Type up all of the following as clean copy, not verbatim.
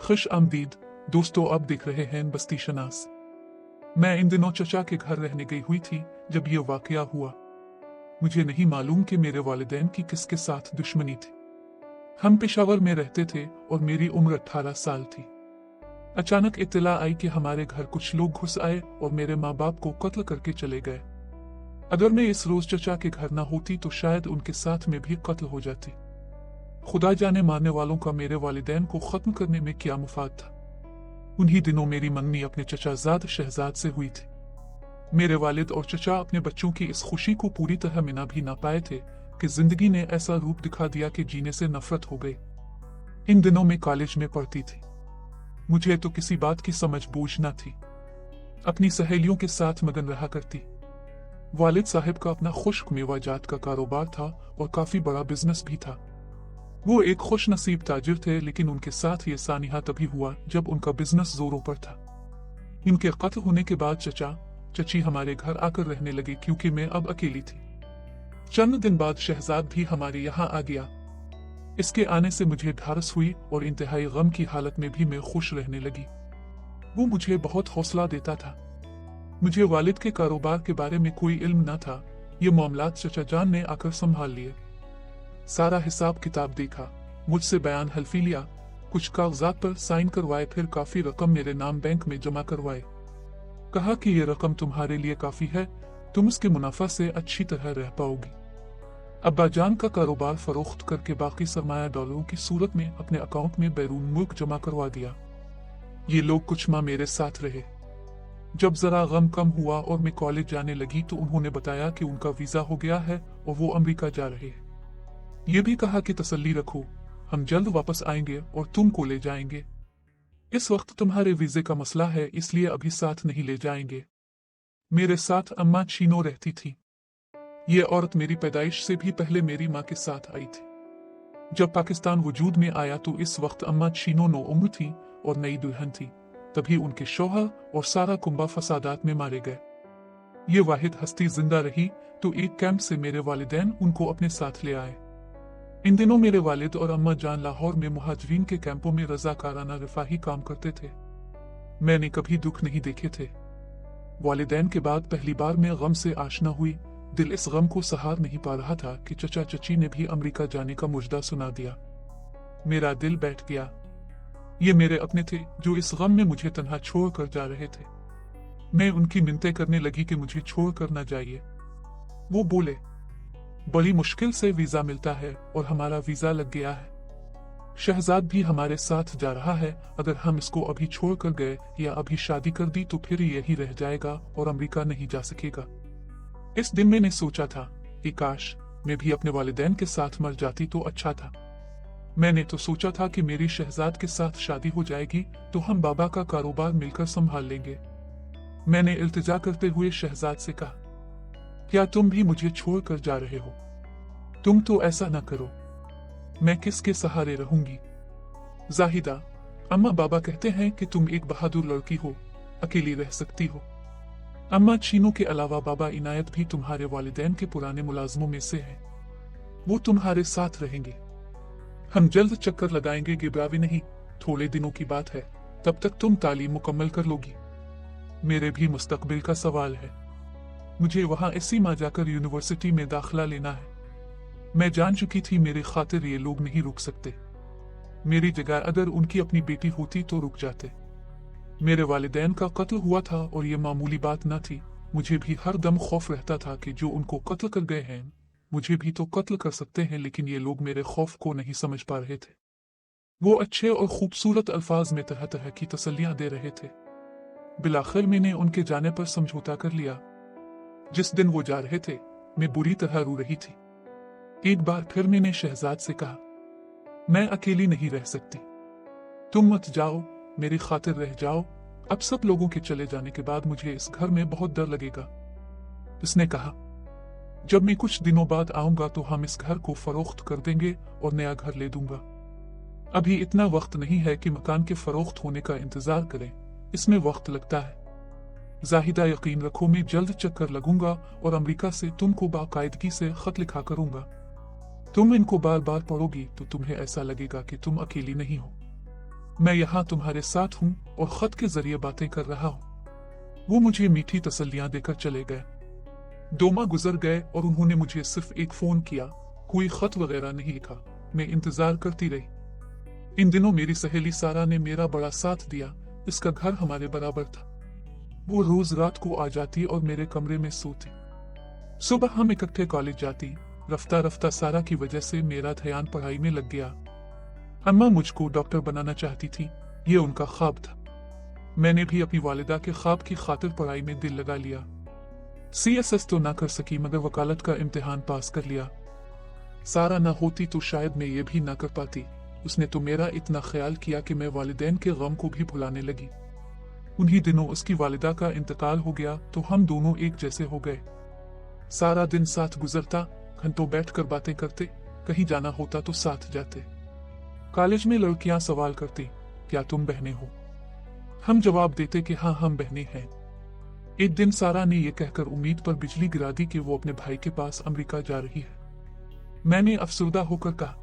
खुश आमदीद दोस्तों, आप देख रहे हैं बस्ती शनास। मैं इन दिनों चचा के घर रहने गई हुई थी जब ये वाकया हुआ। मुझे नहीं मालूम कि मेरे वालिदैन की किसके साथ दुश्मनी थी। हम पेशावर में रहते थे और मेरी उम्र 18 साल थी। अचानक इत्तला आई कि हमारे घर कुछ लोग घुस आए और मेरे माँ बाप को कत्ल करके चले गए। अगर मैं इस रोज चचा के घर ना होती तो शायद उनके साथ में भी कत्ल हो जाती। खुदा जाने मारने वालों का मेरे वालिदैन को खत्म करने में क्या मुफाद था। उन्हीं दिनों मेरी मंगनी अपने चचाजाद शहजाद से हुई थी। मेरे वालिद और चचा अपने बच्चों की इस खुशी को पूरी तरह मिना भी ना पाए थे कि जिंदगी ने ऐसा रूप दिखा दिया कि जीने से नफरत हो गई। इन दिनों में कॉलेज में पढ़ती थी। मुझे तो किसी बात की समझ बूझ न थी। अपनी सहेलियों के साथ मगन रहा करती। वालिद साहब का अपना खुश्क मेवा जात का कारोबार था और काफी बड़ा बिजनेस भी था। वो एक खुश नसीब ताजिर थे, लेकिन उनके साथ ये सानिहा तभी हुआ जब उनका बिजनेस जोरों पर था। इनके कत्ल होने के बाद चचा चची हमारे घर आकर रहने लगे क्योंकि मैं अब अकेली थी। चंद दिन बाद शहजाद भी हमारे यहाँ आ गया। इसके आने से मुझे ढारस हुई और इंतहाई गम की हालत में भी मैं खुश रहने लगी। वो मुझे बहुत हौसला देता था। मुझे वालिद के कारोबार के बारे में कोई इल्म न था। ये मामलात चचा जान ने आकर संभाल लिए। सारा हिसाब किताब देखा, मुझसे बयान हल्फी लिया, कुछ कागजात पर साइन करवाए, फिर काफी रकम मेरे नाम बैंक में जमा करवाए। कहा कि ये रकम तुम्हारे लिए काफी है, तुम इसके मुनाफा से अच्छी तरह रह पाओगी। अब्बा जान का कारोबार फरोख्त करके बाकी सरमाया डॉलरों की सूरत में अपने अकाउंट में बैरून मुल्क जमा करवा दिया। ये लोग कुछ माह मेरे साथ रहे। जब जरा गम कम हुआ और मैं कॉलेज जाने लगी तो उन्होंने बताया कि उनका वीजा हो गया है और वो अमेरिका जा रहे हैं। ये भी कहा कि तसल्ली रखो, हम जल्द वापस आएंगे और तुमको ले जाएंगे। इस वक्त तुम्हारे वीजे का मसला है, इसलिए अभी साथ नहीं ले जाएंगे। मेरे साथ अम्मा चीनो रहती थी। ये औरत मेरी पैदाइश से भी पहले मेरी माँ के साथ आई थी। जब पाकिस्तान वजूद में आया तो इस वक्त अम्मा चीनो 9 उम्र थी और नई दुल्हन थी। तभी उनके शौहर और सारा कुंबा फसादात में मारे गए। ये वाहिद हस्ती जिंदा रही तो एक कैंप से मेरे वालिदैन उनको अपने साथ ले आए। इन दिनों मेरे वालिद और अम्मा जान लाहौर में मुहाजिरीन के कैंपों में रजाकाराना रिफाही काम करते थे। मैंने कभी दुख नहीं देखे थे। वालिदैन के बाद पहली बार मैं गम से आशना हुई। दिल इस गम को सहार नहीं पा रहा था कि चचा चची ने भी अमेरिका जाने का मुजदा सुना दिया। मेरा दिल बैठ गया। ये मेरे अपने थे जो इस गम में मुझे तन्हा छोड़ कर जा रहे थे। मैं उनकी मिन्नतें करने लगी कि मुझे छोड़ कर न जाइए। वो बोले, बड़ी मुश्किल से वीजा मिलता है और हमारा वीजा लग गया है। शहजाद भी हमारे साथ जा रहा है। अगर हम इसको अभी छोड़ कर गए या अभी शादी कर दी तो फिर यही रह जाएगा और अमेरिका नहीं जा सकेगा। इस दिन मैंने सोचा था कि काश मैं भी अपने वालिदैन के साथ मर जाती तो अच्छा था। मैंने तो सोचा था कि मेरी शहजाद के साथ शादी हो जाएगी तो हम बाबा का कारोबार मिलकर संभाल लेंगे। मैंने इल्तिजा करते हुए शहजाद से कहा, क्या तुम भी मुझे छोड़ कर जा रहे हो? तुम तो ऐसा न करो। मैं किसके सहारे रहूंगी? जाहिदा, अम्मा बाबा कहते हैं कि तुम एक बहादुर लड़की हो, अकेली रह सकती हो। अम्मा चीनों के अलावा बाबा इनायत भी तुम्हारे वालिदैन के पुराने मुलाजमों में से हैं। वो तुम्हारे साथ रहेंगे। हम जल्द चक्कर लगाएंगे, गिबरावी नहीं, थोड़े दिनों की बात है। तब तक तुम तालीम मुकम्मल कर लोगी। मेरे भी मुस्तकबिल का सवाल है। मुझे वहां ऐसी मां जाकर यूनिवर्सिटी में दाखिला लेना है। मैं जान चुकी थी मेरी खातिर ये लोग नहीं रुक सकते। मेरी जगह अगर उनकी अपनी बेटी होती तो रुक जाते। मेरे वालिदैन का कत्ल हुआ था और ये मामूली बात न थी। मुझे भी हर दम खौफ रहता था कि जो उनको कत्ल कर गए हैं मुझे भी तो कत्ल कर सकते हैं, लेकिन ये लोग मेरे खौफ को नहीं समझ पा रहे थे। वो अच्छे और खूबसूरत अल्फाज में तरह तरह की तसल्लियां दे रहे थे। बिलाखिर मैंने उनके जाने पर समझौता कर लिया। जिस दिन वो जा रहे थे मैं बुरी तरह रो रही थी। एक बार फिर मैंने शहजाद से कहा, मैं अकेली नहीं रह सकती। तुम मत जाओ, मेरी खातिर रह जाओ। अब सब लोगों के चले जाने के बाद मुझे इस घर में बहुत डर लगेगा। उसने कहा, जब मैं कुछ दिनों बाद आऊंगा तो हम इस घर को फरोख्त कर देंगे और नया घर ले दूंगा। अभी इतना वक्त नहीं है कि मकान के फरोख्त होने का इंतजार करें, इसमें वक्त लगता है। जाहिदा, यकीन रखो मैं जल्द चक्कर लगूंगा और अमेरिका से तुमको बाकायदगी से खत लिखा करूंगा। तुम इनको बार बार पढ़ोगी तो तुम्हें ऐसा लगेगा कि तुम अकेली नहीं हो। मैं यहाँ तुम्हारे साथ हूँ और खत के जरिए बातें कर रहा हूँ। वो मुझे मीठी तसल्लियां देकर चले गए। 2 माह गुजर गए और उन्होंने मुझे सिर्फ एक फोन किया, कोई खत वगैरह नहीं लिखा। मैं इंतजार करती रही। इन दिनों मेरी सहेली सारा ने मेरा बड़ा साथ दिया। इसका घर हमारे बराबर था। वो रोज रात को आ जाती और मेरे कमरे में सोती। सुबह हम इकट्ठे कॉलेज जाती। रफ्ता रफ्ता सारा की वजह से मेरा ध्यान पढ़ाई में लग गया। अम्मा मुझको डॉक्टर बनाना चाहती थी, ये उनका ख्वाब था। मैंने भी अपनी वालिदा के ख्वाब की खातिर पढ़ाई में दिल लगा लिया। CSS तो ना कर सकी मगर वकालत का इम्तिहान पास कर लिया। सारा ना होती तो शायद मैं ये भी ना कर पाती। उसने तो मेरा इतना ख्याल किया कि मैं वालिदैन के गम को भी भुलाने लगी। उन्हीं दिनों उसकी वालिदा का इंतकाल हो गया तो हम दोनों एक जैसे हो गए। सारा दिन साथ गुजरता, घंटों बैठकर बातें करते, कहीं जाना होता तो साथ जाते। कॉलेज में लड़कियां सवाल करती, क्या तुम बहनें हो? हम जवाब देते कि हाँ हम बहनें हैं। एक दिन सारा ने यह कहकर उम्मीद पर बिजली गिरा दी कि वो अपने भाई के पास अमेरिका जा रही है। मैंने अफसुर्दा होकर कहा,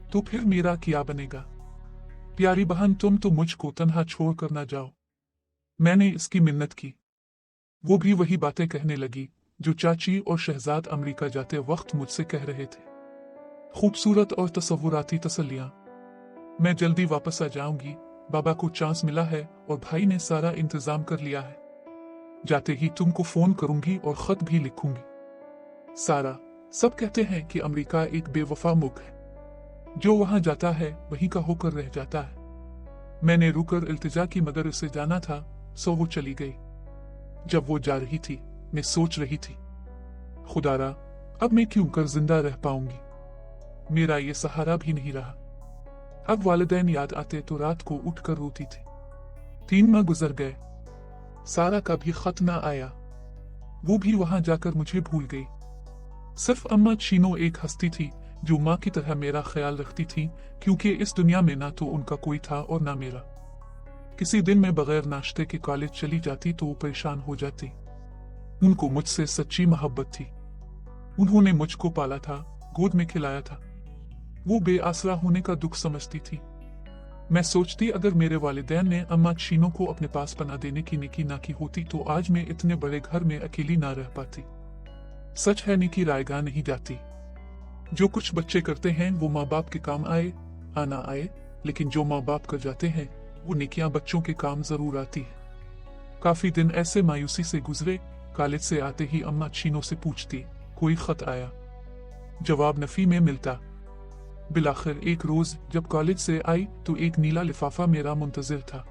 तो फिर मेरा क्या बनेगा? प्यारी बहन, तुम तो मुझको तन्हा छोड़ कर ना जाओ। मैंने इसकी मिन्नत की। वो भी वही बातें कहने लगी जो चाची और शहजाद अमेरिका जाते वक्त मुझसे कह रहे थे। खूबसूरत और तसव्वुराती तसल्लियां। मैं जल्दी वापस आ जाऊंगी, बाबा को चांस मिला है और भाई ने सारा इंतजाम कर लिया है। जाते ही तुमको फोन करूंगी और खत भी लिखूंगी। सारा, सब कहते हैं कि अमेरिका एक बेवफा मुल्क है, जो वहां जाता है वहीं का होकर रह जाता है। मैंने रुकर इल्तिजा की मगर उसे जाना था, सो वो चली गई। जब वो जा रही थी मैं सोच रही थी, खुदारा अब मैं क्यों कर जिंदा रह पाऊंगी? मेरा ये सहारा भी नहीं रहा। अब वालिदैन याद आते तो रात को उठकर रोती थी। 3 माह गुजर गए, सारा का भी खत ना आया। वो भी वहां जाकर मुझे भूल गई। सिर्फ अम्मा चीनो एक हस्ती थी जो माँ की तरह मेरा ख्याल रखती थी, क्योंकि इस दुनिया में ना तो उनका कोई था और ना मेरा। किसी दिन मैं बगैर नाश्ते के कॉलेज चली जाती तो वो परेशान हो जाती। उनको मुझसे सच्ची मोहब्बत थी। उन्होंने मुझको पाला था, गोद में खिलाया था। वो बेआसरा होने का दुख समझती थी। मैं सोचती अगर मेरे वालिदैन ने अम्मा चीनो को अपने पास पना देने की नेकी ना की होती तो आज मैं इतने बड़े घर में अकेली ना रह पाती। सच है, नेकी रायगा नहीं जाती। जो कुछ बच्चे करते हैं वो माँ बाप के काम आए आना आए, लेकिन जो माँ बाप कर जाते हैं वो नेकियां बच्चों के काम जरूर आती है। काफी दिन ऐसे मायूसी से गुजरे। कॉलेज से आते ही अम्मा चीनो से पूछती, कोई खत आया? जवाब नफी में मिलता। बिलाखिर एक रोज जब कॉलेज से आई तो एक नीला लिफाफा मेरा मुंतजिर था।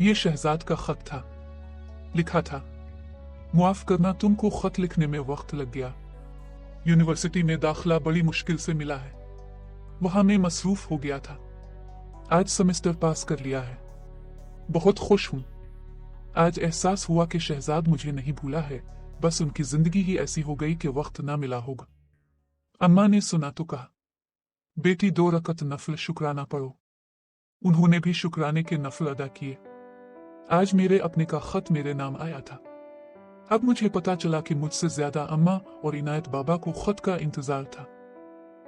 ये शहजाद का खत था। लिखा था, मुआफ करना, तुमको खत लिखने में वक्त लग गया। यूनिवर्सिटी में दाखिला बड़ी मुश्किल से मिला है, वहां मैं मसरूफ हो गया था। आज सेमेस्टर पास कर लिया है, बहुत खुश हूं। आज एहसास हुआ कि शहजाद मुझे नहीं भूला है, बस उनकी जिंदगी ही ऐसी हो गई कि वक्त ना मिला होगा। अम्मा ने सुना तो कहा, बेटी 2 रकत नफल शुक्राना पढ़ो। उन्होंने भी शुक्राने के नफल अदा किए। आज मेरे अपने का खत मेरे नाम आया था। अब मुझे पता चला कि मुझसे ज्यादा अम्मा और इनायत बाबा को खत का इंतजार था।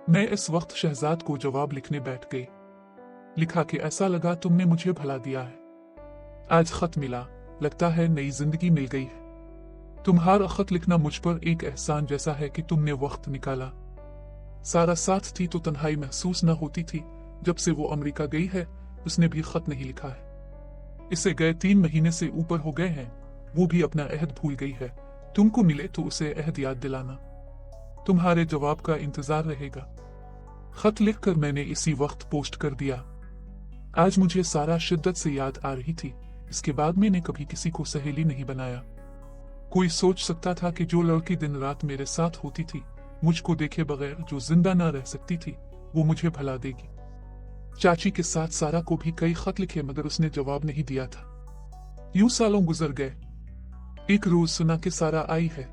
मैं इस वक्त शहजाद को जवाब लिखने बैठ गई। लिखा कि ऐसा लगा तुमने मुझे भला दिया है। आज खत मिला, लगता है नई जिंदगी मिल गई है। तुम्हारा खत लिखना मुझ पर एक एहसान जैसा है कि तुमने वक्त निकाला। सारा साथ थी तो तन्हाई महसूस न होती थी। जब से वो अमेरिका गई है उसने भी खत नहीं लिखा है। इसे गए 3 महीने से ऊपर हो गए हैं। वो भी अपना अहद भूल गई है। तुमको मिले तो उसे अहद याद दिलाना। तुम्हारे जवाब का इंतजार रहेगा। खत लिखकर मैंने इसी वक्त पोस्ट कर दिया। आज मुझे सारा शिद्दत से याद आ रही थी। इसके बाद मैंने कभी किसी को सहेली नहीं बनाया। कोई सोच सकता था कि जो लड़की दिन रात मेरे साथ होती थी, मुझको देखे बगैर जो जिंदा ना रह सकती थी, वो मुझे भला देगी। चाची के साथ सारा को भी कई खत लिखे मगर उसने जवाब नहीं दिया था। यूं सालों गुजर गए। एक रोज सुना कि सारा आई है।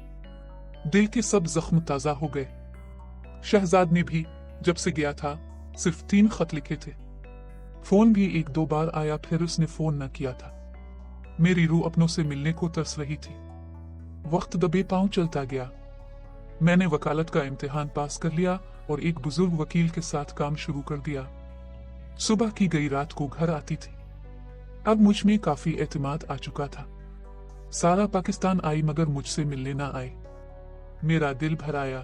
दिल के सब जख्म ताजा हो गए। शहजाद ने भी जब से गया था सिर्फ 3 खत लिखे थे। फोन भी 1-2 बार आया, फिर उसने फोन न किया था। मेरी रूह अपनों से मिलने को तरस रही थी। वक्त दबे पांव चलता गया। मैंने वकालत का इम्तिहान पास कर लिया और एक बुजुर्ग वकील के साथ काम शुरू कर दिया। सुबह की गई रात को घर आती थी। अब मुझ में काफी एतमाद आ चुका था। सारा पाकिस्तान आई मगर मुझसे मिलने ना आई। मेरा दिल भर आया।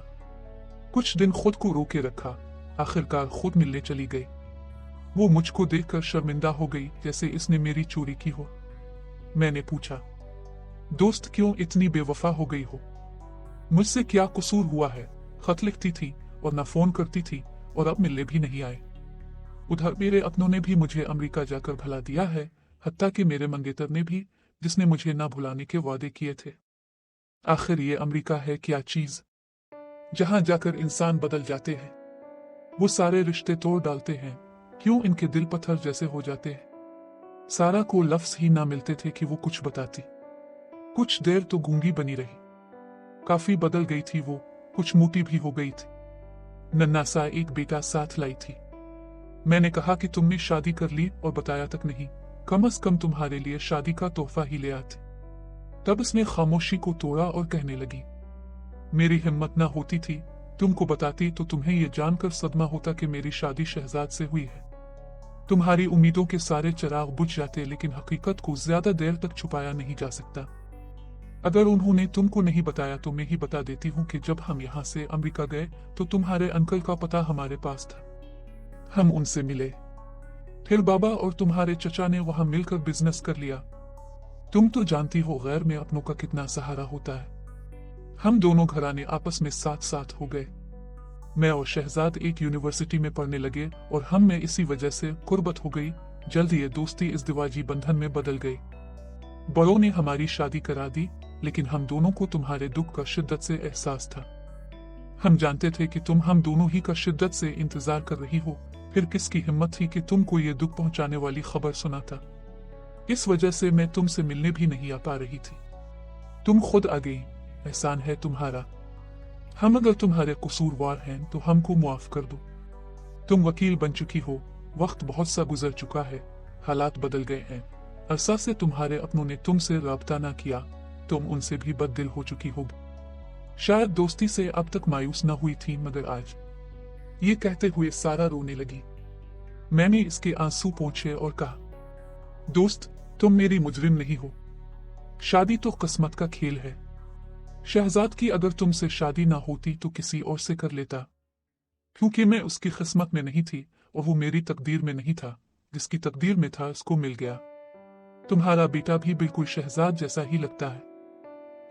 कुछ दिन खुद को रोके रखा, आखिरकार खुद मिलने चली गई। वो मुझको देखकर शर्मिंदा हो गई जैसे इसने मेरी चोरी की हो। मैंने पूछा, दोस्त क्यों इतनी बेवफा हो गई हो? मुझसे क्या कसूर हुआ है? खत लिखती थी और ना फोन करती थी और अब मिलने भी नहीं आए। उधर मेरे अपनों ने भी मुझे अमेरिका जाकर भुला दिया है, हत्ता कि मेरे मंगेतर ने भी, जिसने मुझे ना भुलाने के वादे किए थे। आखिर ये अमेरिका है क्या चीज, जहां जाकर इंसान बदल जाते हैं। वो सारे रिश्ते तोड़ डालते हैं। क्यों इनके दिल पत्थर जैसे हो जाते हैं। सारा को लफ्ज ही ना मिलते थे कि वो कुछ बताती। कुछ देर तो गूंगी बनी रही। काफी बदल गई थी वो, कुछ मोटी भी हो गई थी। नन्हा सा एक बेटा साथ लाई थी। मैंने कहा कि तुमने शादी कर ली और बताया तक नहीं, कम से कम तुम्हारे लिए शादी का तोहफा ही ले आते। तब उसने खामोशी को तोड़ा और कहने लगी, मेरी हिम्मत ना होती थी, तुमको बताती तो तुम्हें ये जानकर सदमा होता कि मेरी शादी शहजाद से हुई है। तुम्हारी उम्मीदों के सारे चिराग बुझ जाते, लेकिन हकीकत को ज्यादा देर तक छुपाया नहीं जा सकता। अगर उन्होंने तुमको नहीं बताया तो मैं ही बता देती हूँ कि जब हम यहाँ से अमेरिका गए तो तुम्हारे अंकल का पता हमारे पास था। हम उनसे मिले, फिर बाबा और तुम्हारे चचा ने वहां मिलकर बिजनेस कर लिया। तुम तो जानती हो गैर में अपनों का कितना सहारा होता है। हम दोनों घराने आपस में साथ साथ हो गए। मैं और शहजाद एक यूनिवर्सिटी में पढ़ने लगे और हम में इसी वजह से कुर्बत हो गई। जल्द ये दोस्ती इज़्दिवाजी बंधन में बदल गई। बड़ों ने हमारी शादी करा दी, लेकिन हम दोनों को तुम्हारे दुख का शिद्दत से एहसास था। हम जानते थे कि तुम हम दोनों ही का शिद्दत से इंतजार कर रही हो, फिर किसकी हिम्मत थी कि तुमको ये दुख पहुंचाने वाली खबर सुनाता। इस वजह से मैं तुमसे मिलने भी नहीं आ पा रही थी। तुम खुद आ गई, एहसान है तुम्हारा। हम अगर तुम्हारे कसूरवार हैं तो हमको मुआफ कर दो। तुम वकील बन चुकी हो, वक्त बहुत सा गुजर चुका है, हालात बदल गए हैं। अरसा से तुम्हारे अपनों ने तुमसे राब्ता ना किया, तुम उनसे भी बददिल हो चुकी हो। शायद दोस्ती से अब तक मायूस ना हुई थी, मगर आज। ये कहते हुए सारा रोने लगी। मैंने इसके आंसू पोंछे और कहा, दोस्त तुम मेरी मुजरिम नहीं हो। शादी तो किस्मत का खेल है। शहजाद की अगर तुमसे शादी ना होती तो किसी और से कर लेता, क्योंकि मैं उसकी किस्मत में नहीं थी और वो मेरी तकदीर में नहीं था। जिसकी तकदीर में था उसको मिल गया। तुम्हारा बेटा भी बिल्कुल शहजाद जैसा ही लगता है।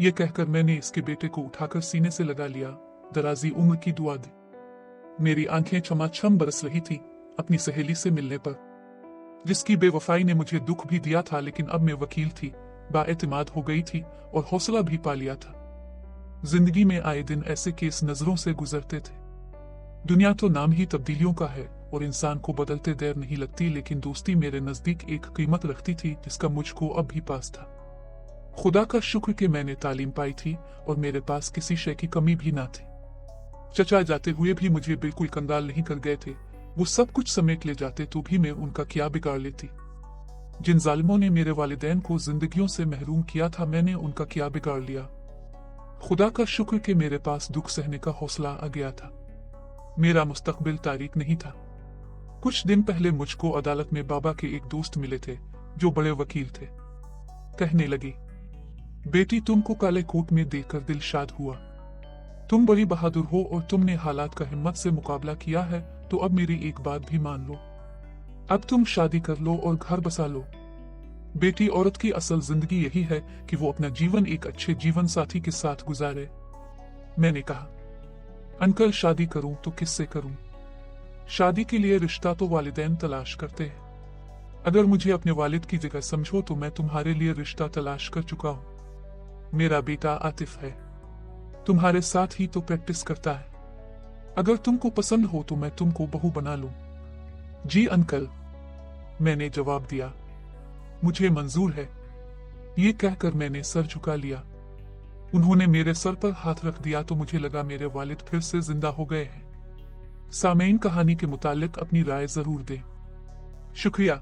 ये कहकर मैंने इसके बेटे को उठाकर सीने से लगा लिया, दराजी उम्र की दुआ दी। मेरी आंखें छमाछम बरस रही थी अपनी सहेली से मिलने पर, जिसकी बेवफाई ने मुझे दुख भी दिया था, लेकिन अब मैं वकील थी, बाएतिमाद हो गई थी और हौसला भी पा लिया था। जिंदगी में आए दिन ऐसे केस नजरों से गुजरते थे। दुनिया तो नाम ही तब्दीलियों का है और इंसान को बदलते देर नहीं लगती, लेकिन दोस्ती मेरे नजदीक एक कीमत रखती थी जिसका मुझको अब भी पास था। खुदा का शुक्र कि मैंने तालीम पाई थी और मेरे पास किसी शय की कमी भी ना थी। चचा जाते हुए भी मुझे बिल्कुल कंगाल नहीं कर गए थे। वो सब कुछ समेट ले जाते तो भी मैं उनका क्या बिगाड़ लेती। जिन जालिमों ने मेरे वालिदैन को जिंदगियों से महरूम किया था, मैंने उनका क्या बिगाड़ लिया। खुदा का शुक्र कि मेरे पास दुख सहने का हौसला आ गया था। मेरा मुस्तकबिल तारीक नहीं था। कुछ दिन पहले मुझको अदालत में बाबा के एक दोस्त मिले थे जो बड़े वकील थे। कहने लगे, बेटी तुमको काले कोट में देखकर दिल शाद हुआ। तुम बड़ी बहादुर हो और तुमने हालात का हिम्मत से मुकाबला किया है, तो अब मेरी एक बात भी मान लो। अब तुम शादी कर लो और घर बसा लो। बेटी औरत की असल जिंदगी यही है कि वो अपना जीवन एक अच्छे जीवन साथी के साथ गुजारे। मैंने कहा, अंकल शादी करूं तो किससे करूं? शादी के लिए रिश्ता तो वालिदैन तलाश करते हैं। अगर मुझे अपने वालिद की जगह समझो तो मैं तुम्हारे लिए रिश्ता तलाश कर चुका हूं। मेरा बेटा आतिफ है, तुम्हारे साथ ही तो प्रैक्टिस करता है। अगर तुमको पसंद हो तो मैं तुमको बहू बना लूं। जी अंकल, मैंने जवाब दिया, मुझे मंजूर है। ये कहकर मैंने सर झुका लिया। उन्होंने मेरे सर पर हाथ रख दिया तो मुझे लगा मेरे वालिद फिर से जिंदा हो गए हैं। सामईन कहानी के मुतालिक अपनी राय जरूर दें। शुक्रिया।